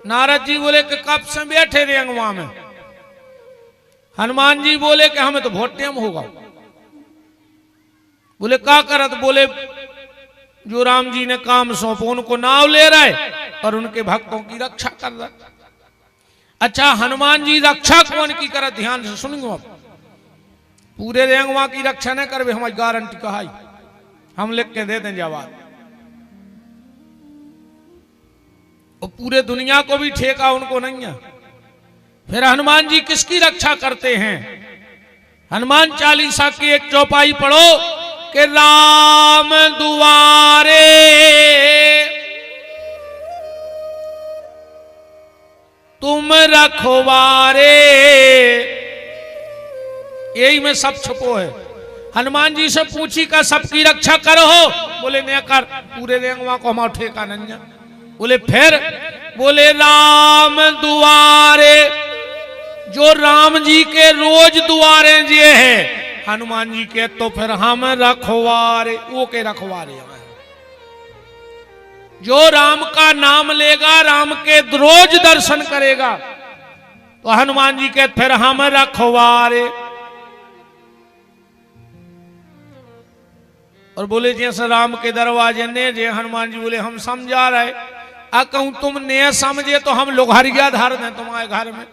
नारद जी बोले कि कब से बैठे रेंगवा में। हनुमान जी बोले कि हमें तो बहुत टाइम होगा। बोले क्या करत? बोले जो राम जी ने काम सौंपो उनको नाव ले रहे और उनके भक्तों की रक्षा कर रहे। अच्छा, हनुमान जी रक्षा कौन की करत? ध्यान से सुनियो। आप पूरे रेंगवा की रक्षा न करवे, हमारी गारंटी कहा हम लिख के दे दें जवाब। और पूरे दुनिया को भी ठेका उनको नहीं है। फिर हनुमान जी किसकी रक्षा करते हैं? हनुमान चालीसा की एक चौपाई पढ़ो कि राम दुआरे तुम रखवारे। यही में सब छुपो है। हनुमान जी से पूछी का सबकी रक्षा करो? बोले नहीं कर, पूरे रेंगवा को हमारा ठेका नहीं है। बोले फिर? बोले राम दुआरे, जो राम जी के रोज दुआरे जे है हनुमान जी के, तो फिर हम रखवारे, वो के रखवारे हैं। जो राम का नाम लेगा, राम के रोज दर्शन करेगा, तो हनुमान जी के फिर हम रखवारे। और बोले जैसे राम के दरवाजे ने जे, हनुमान जी बोले हम समझा रहे। कहूं तुम ने समझे तो हम लोहारिया धार दें तुम्हारे घर में।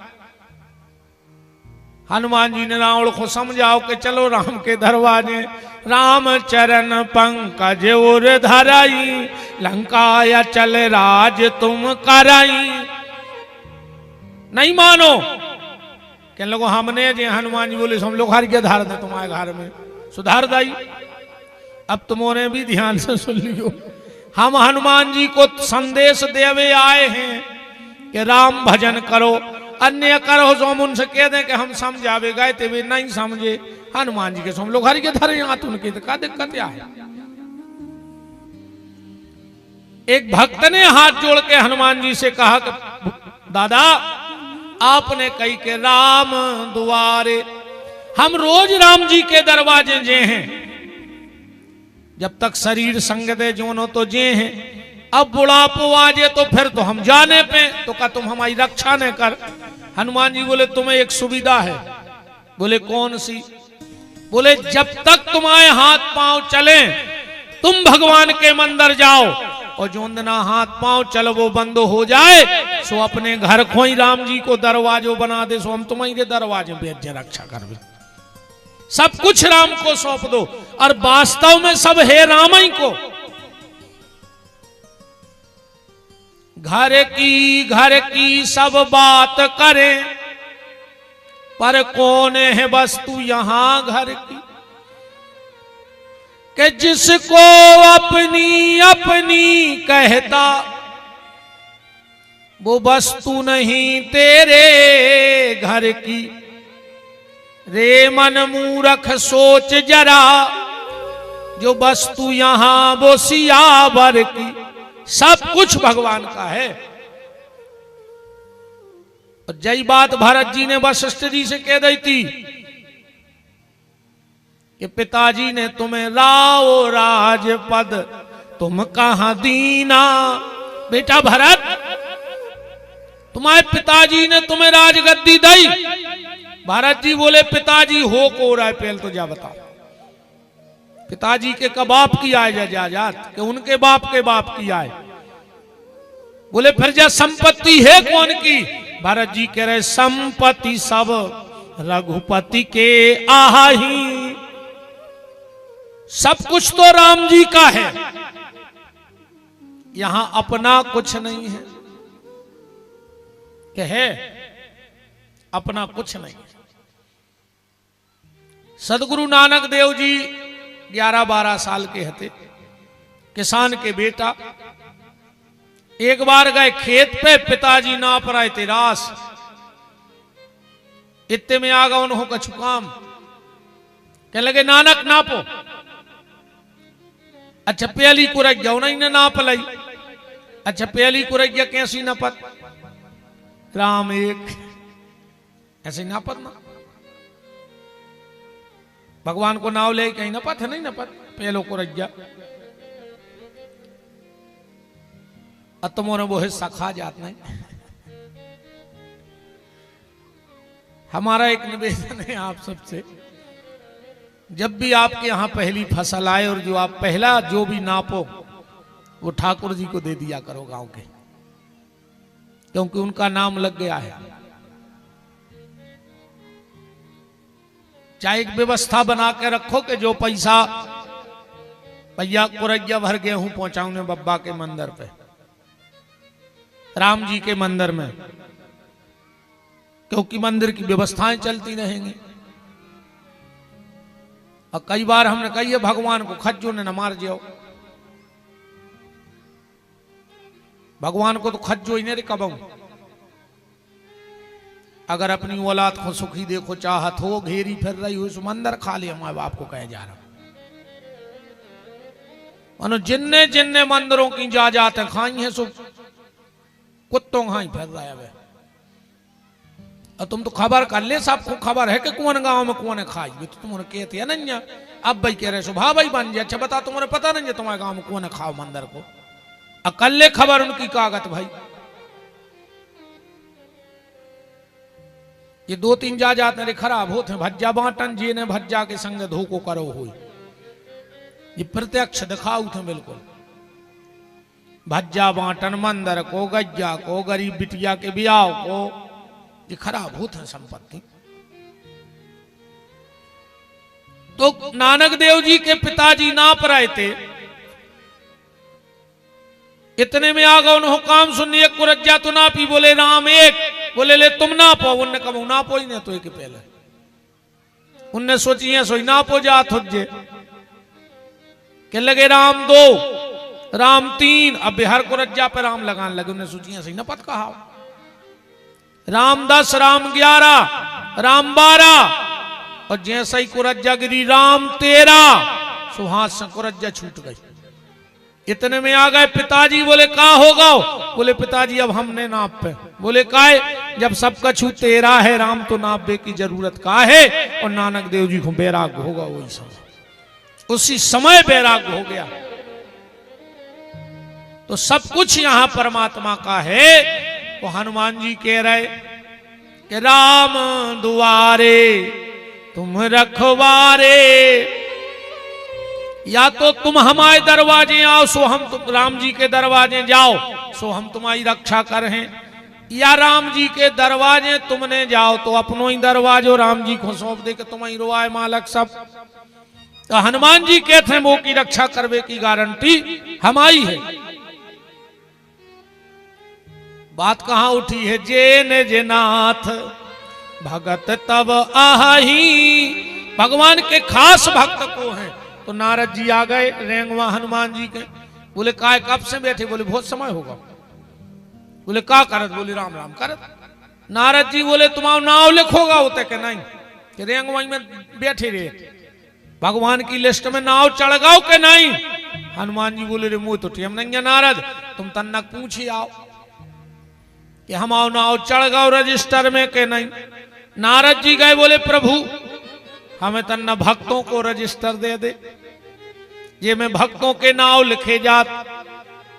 हनुमान जी ने रावण को समझाओ कि चलो राम के दरवाजे, राम चरण पंकज और धराई, लंका या चल राज तुम कराई। नहीं मानो कि लोगो हमने जे, हनुमान जी बोले हम लोहारिया धार दें तुम्हारे घर में, सुधार दाई। अब तुमने भी ध्यान से सुन लियो, हम हनुमान जी को संदेश देवे आए हैं कि राम भजन करो, अन्य करो जो हम उनसे कह दें कि हम समझावे गए थे, वे नहीं समझे। हनुमान जी के हम लोग हर के धरे हाथ उनकी, तो क्या दिक्कत है? एक भक्त ने हाथ जोड़ के हनुमान जी से कहा कि दादा आपने कही के राम दुआरे, हम रोज राम जी के दरवाजे जे हैं, जब तक शरीर संग दे जोनो तो जे हैं। अब बुढ़ापो आ जाए तो फिर तो हम जाने पे, तो का तुम हमारी रक्षा न कर। हनुमान जी बोले तुम्हें एक सुविधा है। बोले कौन सी? बोले जब तक तुम्हारे हाथ पांव चले, तुम भगवान के मंदिर जाओ, और जो दिन हाथ पांव चलो वो बंद हो जाए, सो अपने घर खोई राम जी को दरवाजो बना दे, सो हम तुम्हारे दरवाजे पे रक्षा कर, सब कुछ राम को सौंप दो। और वास्तव में सब है राम ही को। घर की सब बात करें, पर कौन है वस्तु यहां घर की, कि जिसको अपनी अपनी कहता, वो वस्तु नहीं तेरे घर की। रे मन मूरख सोच जरा, जो वस्तु यहां वो सियावर की। सब कुछ भगवान का है। और जय बात भरत जी ने वशिष्ठ जी से कह दी थी कि पिताजी ने तुम्हें राव राजपद, तुम कहां दीना। बेटा भरत, तुम्हारे पिताजी ने तुम्हें राजगद्दी दी। भरत जी बोले पिताजी हो को रहा है, पहले तो जा बताओ पिताजी के कबाप की आए जात कि उनके बाप के बाप की आए। बोले फिर जा संपत्ति है कौन की? भरत जी कह रहे संपत्ति सब रघुपति के आही। सब कुछ तो राम जी का है, यहां अपना कुछ नहीं है। क्या है? अपना कुछ नहीं। सदगुरु नानक देव जी 11-12 साल के हते, किसान के बेटा। एक बार गए खेत पे, पिताजी नाप रहे थे रास। इतने में आ गया उन्हों का छुकाम, कहने लगे नानक नापो। अच्छा पहली कुरैया उन्हें नाप लाई। अच्छा पहली कुरैया कैसी नपत? राम एक, ऐसे नापत ना। भगवान को नाव ले कहीं नपत है? नहीं नपत। पहलो कुरैया तुमों वो हिस्सा खा जात नहीं। हमारा एक निवेदन है आप सबसे, जब भी आपके यहां पहली फसल आए और जो आप पहला जो भी नापो वो ठाकुर जी को दे दिया करो गांव के, क्योंकि उनका नाम लग गया है। चाहे एक व्यवस्था बना के रखो कि जो पैसा भैया कुरैया भर गेहूं पहुंचाऊंगे बब्बा के मंदिर पे, राम जी के मंदिर में, क्योंकि मंदिर की व्यवस्थाएं चलती रहेंगी। और कई बार हमने कही है भगवान को खज्जो ने न मार जाओ, भगवान को तो खज्जो ही नहीं रिकबू। अगर अपनी औलाद को सुखी देखो चाहत हो, घेरी फिर रही हो इस मंदिर खा ले, माँ बाप को कहे जा रहा मानो जिन्ने जिन्ने मंदिरों की जा जाते खाई है सो कुत्तों खाई फिर रहा है। और तुम तो खबर कर ले, सबको खबर है कि कौन गांव में कौन खाई, तो तुम्हारे कहते हैं ना अब भाई कह रहे सो भा भाई बन जाए। अच्छा बता तुम्हारे पता नहीं है तुम्हारे गांव में कौन खाओ मंदिर को, अकल्ले खबर उनकी कागत भाई। ये 2-3 जा जाते खराब होते भज्जा बांटन जी ने भज्जा के संग धोखो करो हुई, ये प्रत्यक्ष दिखाऊ थे बिल्कुल। भज्जा बांटन मंदिर को, गज्जा को, गरीब बिटिया के ब्याह को, ये खराब होते हैं संपत्ति। तो नानक देव जी के पिताजी नाप रहे थे, इतने में आ गए उन्होंने काम सुनिए, एक कुरज्जा तो नापी, बोले राम एक, बोले ले तुम नापो, उनने कहा नापो ही नहीं तो एक पहले, उनने सोची है सोई नापो जा थुजे के लगे राम 2, राम 3, अब बिहार कुरज्जा पे राम लगाने लगे, उन्हें सोची है सही ना पत कहा, राम 10, राम 11, राम 12, और जैसा ही कुरज्जा गिरी राम 13, सुहास से कुरज्जा छूट गई। इतने में आ गए पिताजी, बोले का होगा, बोले पिताजी अब हमने नाप पे, बोले काहे, जब सबका छू 13 है राम तो नापे की जरूरत का है। और नानक देव जी को बैराग होगा वही समय, उसी समय बैराग हो गया। तो सब कुछ यहां परमात्मा का है। वो हनुमान जी कह रहे कि राम दुआरे तुम रखवारे, या तो तुम हमारे दरवाजे आओ सो हम तुम राम जी के दरवाजे जाओ सो हम तुम्हारी रक्षा करें, या राम जी के दरवाजे तुमने जाओ तो अपनों ही दरवाजो राम जी को सौंप दे के तुम्हारी रोआए मालक सब। तो हनुमान जी कहते हैं वो की रक्षा करवे की गारंटी हमारी है। बात कहां उठी है, जे जे नाथ भगत तब आही, भगवान के खास भक्त को हैं। तो नारद जी आ गए रेंगवा हनुमान जी के, बोले काय कब से बैठे, बोले बहुत समय होगा, बोले का करत, बोले राम राम करत। नारद जी बोले तुम्हारा नाव लिखोगा होते कि नहीं, कि रेंगवाई में बैठे रहे, भगवान की लिस्ट में नाव चढ़ गाओ के नहीं। हनुमान जी बोले रे मुंह तो टीम नहीं है नारद, तुम तन्नक पूछी आओ कि हम आओ नाव चढ़ गाओ रजिस्टर में के नहीं। नारद जी गए, बोले प्रभु हमें तन्ना भक्तों को रजिस्टर दे दे, ये में भक्तों के नाव लिखे जात।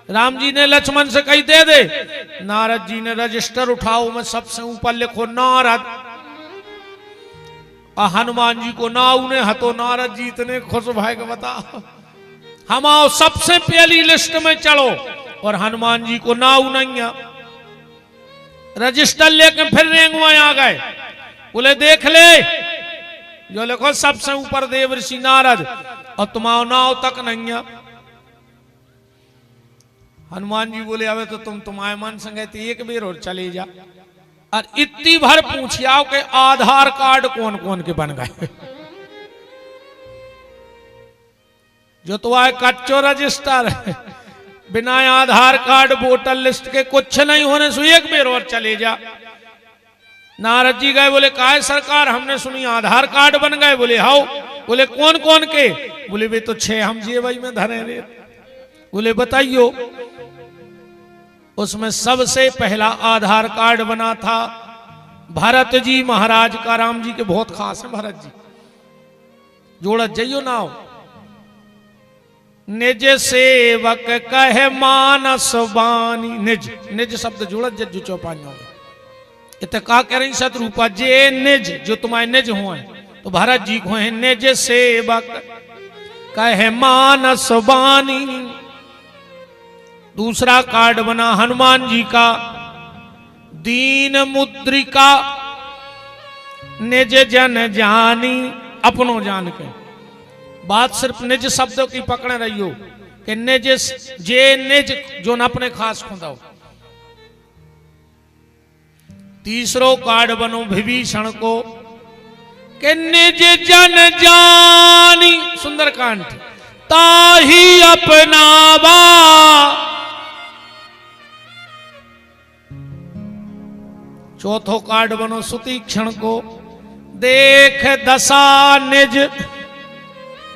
राम जी ने लक्ष्मण से कही दे दे, नारद जी ने रजिस्टर उठाओ में सबसे ऊपर लिखो नारद, और हनुमान जी को नाव ने हतो। नारद जी इतने खुश भाई को बताओ, हम आओ सबसे पहली लिस्ट में चढ़ो, और हनुमान जी को नाव नहीं है। रजिस्टर लेके फिर रेंगवा आ गए, बोले देख ले जो लिखो सबसे ऊपर देव ऋषि नारद, और तुम्हारा नाव तक नहीं है। हनुमान जी बोले अबे तो तुम्हारे मन संगे एक बेर और चले जा। और इतनी भर पूछियाओ के आधार कार्ड कौन कौन के बन गए, जो तो आए कच्चो रजिस्टर, बिना आधार कार्ड वोटर लिस्ट के कुछ नहीं होने सो एक बेर और चले जा। नारद जी गए, बोले काहे सरकार हमने सुनी आधार कार्ड बन गए, बोले हाउ, बोले कौन कौन के, बोले वे तो 6 हम जेबई में धरे रे, बोले बताइयो। उसमें सबसे पहला आधार कार्ड बना था भरत जी महाराज का, राम जी के बहुत खास है भरत जी, जोड़त जाइयो नाव। निज सेवक कहे मानस बानी, निज निज शब्द जोड़त जज्जू चौपाइयों में, इतने का कह रही शत्रुपा जे निज, जो तुम्हारे निज हुए तो भरत जी को है निज सेवक कहे मानस बानी। दूसरा कार्ड बना हनुमान जी का दीन मुद्रिका निज जन जानी, अपनों जान के। बात सिर्फ निज शब्दों की पकड़े रही हो कि निज जे निज जो न अपने खास खुदा हो। तीसरो कार्ड बनो विभीषण को कि निज जन जानी, सुंदरकांड ताही अपनावा। चौथो कार्ड बनो सुतीक्षण को देख दशा निज।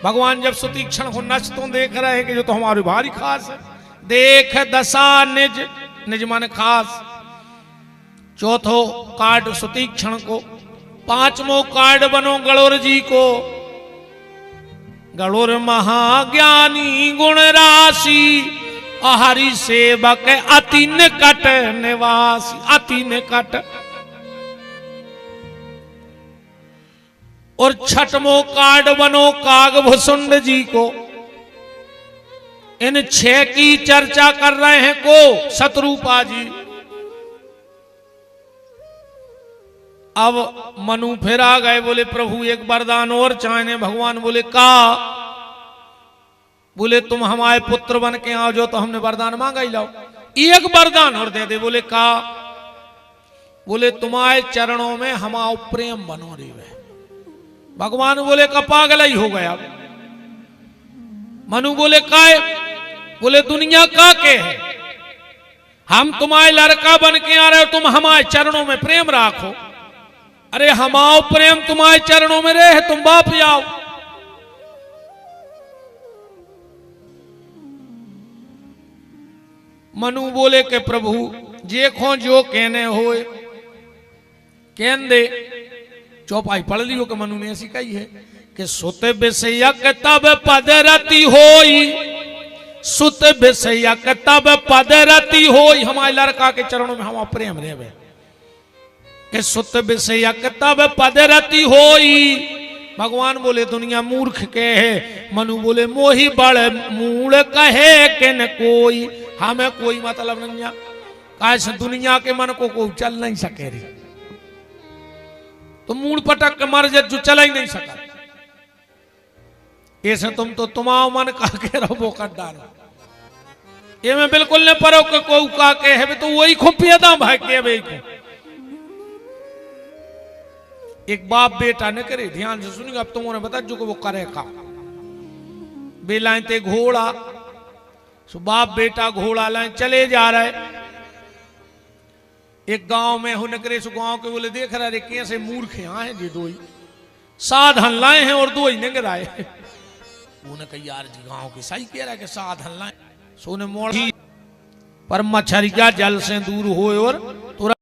भगवान जब सुतीक्षण को नचतों देख रहे हैं कि जो तो हमारे भारी खास है, देख दशा निज, निज माने खास। चौथो कार्ड सुतीक्षण को। पांचवो कार्ड बनो गणोर जी को, गणोर महाज्ञानी गुण राशि हरि सेवक अति निकट निवासी, अति निकट। और छठवो कार्ड बनो कागभुसुंड जी को। इन 6 की चर्चा कर रहे हैं को शत्रुपा जी। अब मनु फिर आ गए, बोले प्रभु एक वरदान और चाहने। भगवान बोले का? बोले तुम हमारे पुत्र बन के आओ जो तो हमने वरदान मांगा ही लाओ, एक वरदान और दे दे। बोले का? बोले तुम्हारे चरणों में हमारा प्रेम बनो रे। भगवान बोले का पागल ही हो गया। मनु बोले काय? बोले दुनिया का के है, हम तुम्हारे लड़का बन के आ रहे हो, तुम हमारे चरणों में प्रेम राखो। अरे हमारा प्रेम तुम्हारे चरणों में रहे, तुम बाप जाओ। मनु बोले के प्रभु देखो जो कहने होए कहन दे। चौपाई पढ़ लियो कि मनु ने ऐसी कही है कि सुत विषयक तब पद रति होई, सुत विषयक तब पद रति होई। हमारे लड़का के चरणों में हमारा प्रेम रहे कि सुत विषयक तब पद रति होई। भगवान बोले दुनिया मूर्ख के है। मनु बोले मोही बड़ मूल कहे कि न कोई, हमें कोई मतलब नहीं। कैसे दुनिया के मन को कोई चल नहीं सके रे, तो मूड पटक के मर जाए जो चला ही नहीं सका। ऐसे तुम तो तुम्हारा मन का के रहो कर डालो। ये मैं बिल्कुल ने परो के को का के है तो वही खुफिया दाम भाई के भाई को। एक बाप बेटा न करे, ध्यान से सुनिए। अब तुमने बता जो को वो करेगा। बेलाएं ते घोड़ा, सो बाप बेटा घोड़ा लाए चले जा रहे। एक गांव में हो नकरे सो गांव के बोले देख रहे कैसे मूर्ख यहाँ है जी, दो ही साधन लाए हैं और दो ही नगर आए। उन्हें कही यार जी गांव की सही कह रहा है कि साधन लाए। सोने मोड़ पर मछरिया जल से दूर हो और तुरंत